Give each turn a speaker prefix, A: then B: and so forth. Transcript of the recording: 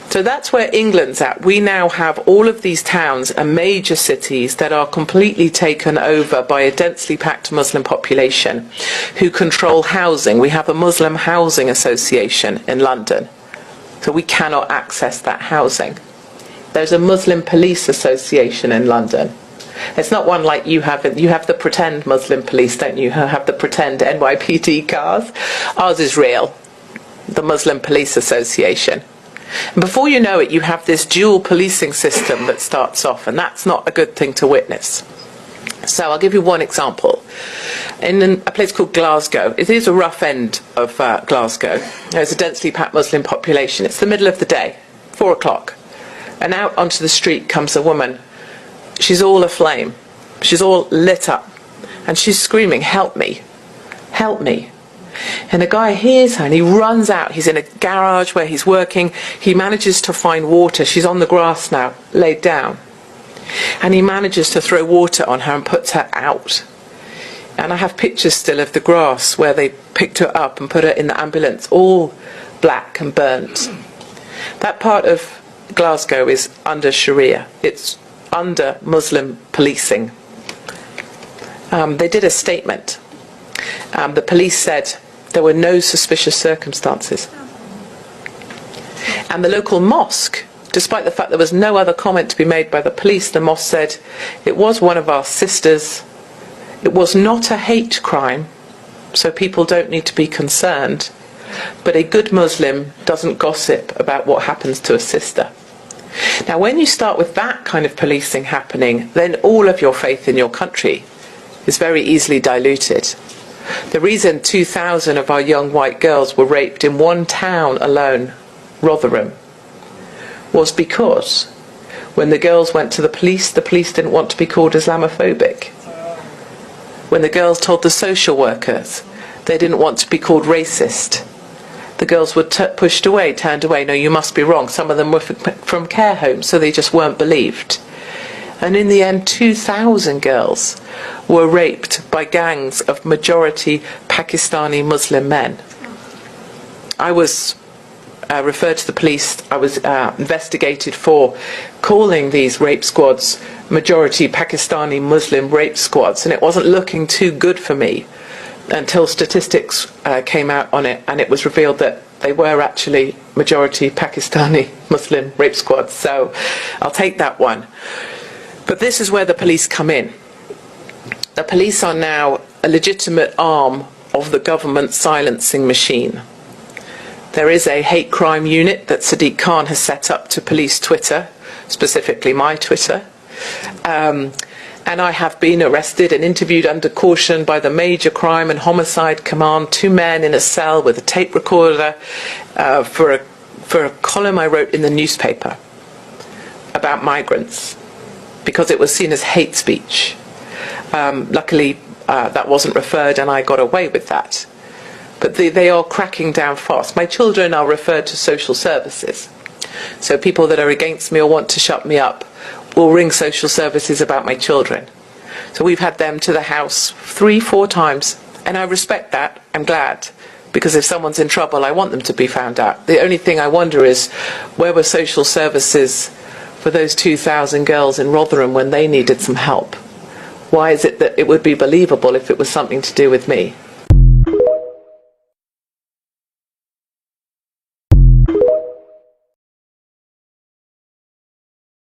A: So that's where England's at. We now have all of these towns and major cities that are completely taken over by a densely packed Muslim population who control housing. We have a Muslim Housing Association in London, so we cannot access that housing. There's a Muslim Police Association in London. It's not one like you have. You have the pretend Muslim police, don't you? Have the pretend NYPD cars. Ours is real, the Muslim Police Association. And before you know it, you have this dual policing system that starts off, and that's not a good thing to witness. So I'll give you one example. In a place called Glasgow, it is a rough end of Glasgow. There's a densely packed Muslim population. It's the middle of the day, 4 o'clock. And out onto the street comes a woman. She's all aflame. She's all lit up. And she's screaming, "Help me, help me." And a guy hears her and he runs out. He's in a garage where he's working. He manages to find water. She's on the grass now, laid down. And he manages to throw water on her and puts her out. And I have pictures still of the grass where they picked her up and put her in the ambulance, all black and burnt. That part of Glasgow is under Sharia. It's under Muslim policing. They did a statement. The police said there were no suspicious circumstances. And the local mosque, despite the fact there was no other comment to be made by the police, the mosque said, "It was one of our sisters. It was not a hate crime, so people don't need to be concerned. But a good Muslim doesn't gossip about what happens to a sister." Now, when you start with that kind of policing happening, then all of your faith in your country is very easily diluted. The reason 2,000 of our young white girls were raped in one town alone, Rotherham, was because when the girls went to the police didn't want to be called Islamophobic. When the girls told the social workers, they didn't want to be called racist. The girls were pushed away, turned away. "No, you must be wrong." Some of them were from care homes, so they just weren't believed. And in the end, 2,000 girls were raped by gangs of majority Pakistani Muslim men. I was referred to the police. I was investigated for calling these rape squads majority Pakistani Muslim rape squads, and it wasn't looking too good for me until statistics came out on it, and it was revealed that they were actually majority Pakistani Muslim rape squads. So I'll take that one. But this is where the police come in. The police are now a legitimate arm of the government silencing machine. There is a hate crime unit that Sadiq Khan has set up to police Twitter, specifically my Twitter. And I have been arrested and interviewed under caution by the Major Crime and Homicide Command, 2 men in a cell with a tape recorder for a column I wrote in the newspaper about migrants, because it was seen as hate speech. Luckily, that wasn't referred and I got away with that. But they are cracking down fast. My children are referred to social services. So people that are against me or want to shut me up will ring social services about my children. So we've had them to the house 3-4 times. And I respect that. I'm glad. Because if someone's in trouble, I want them to be found out. The only thing I wonder is, where were social services for those 2,000 girls in Rotherham when they needed some help? Why is it that it would be believable if it was something to do with me?